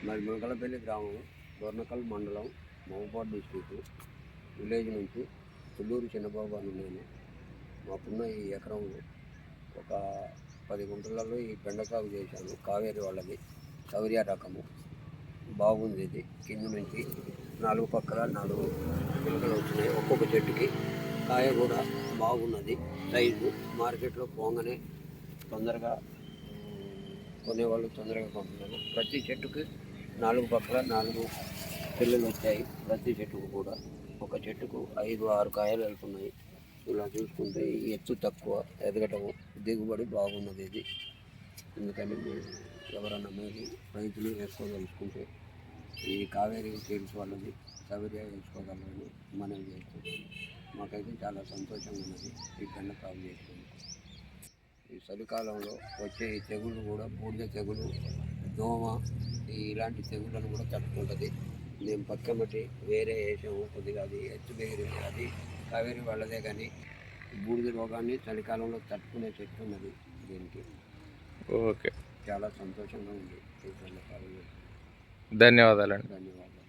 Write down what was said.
మరి మునకలపల్లి గ్రామం, దొర్నకల్ మండలం, మహబూబాద్ డిస్టిక్, విలేజ్ నుంచి తుళ్ళూరు చిన్నబాబు అని నేను. మాకున్న ఈ ఎకరంలో ఒక 10 గుంటలలో ఈ బెండ సాగు చేశాను. కావేరి వాళ్ళది శౌర్య రకము బాగుంది. ఇది కింద నుంచి 4 పక్కల 4 పిల్లకలు వచ్చినాయి. ఒక్కొక్క చెట్టుకి కాయ కూడా బాగున్నది. సైజు మార్కెట్లో పోగానే తొందరగా కొనేవాళ్ళు తొందరగా కొంటున్నారు. ప్రతి చెట్టుకి 4 పక్కల 4 పిల్లలు వచ్చాయి. ప్రతి చెట్టుకు కూడా ఒక చెట్టుకు 5-6 కాయలు వెళ్తున్నాయి. ఇలా చూసుకుంటే ఎత్తు తక్కువ, ఎదగటము, దిగుబడి బాగున్నది. ఇది ఎందుకని ఎవరన్నా మీరు రైతులు వేసుకోదలుచుకుంటే ఈ కావేరి సీడ్స్ వాళ్ళది సౌర్య వేసుకోగలరని మనం చేస్తున్నాం. మాకైతే చాలా సంతోషంగా ఉన్నది ఈ బెండ సాగు చేసుకుంటాం. ఈ చలికాలంలో వచ్చే ఈ తెగుళ్ళు కూడా బూడిద తెగులు, దోమ, ఇలాంటి తెగుళ్ళను కూడా తట్టుకుంటుంది. మేము పక్కమటి వేరే వేసాము కొద్దిగా, అది ఎత్తు బెగిరింది. అది కావేరి వాళ్ళదే, కానీ బూడిద రోగాన్ని చలికాలంలో తట్టుకునే చెట్టు ఉన్నది దీనికి. ఓకే, చాలా సంతోషంగా ఉంది ఈ బెండ సాగు. ధన్యవాదాలండి. ధన్యవాదాలు.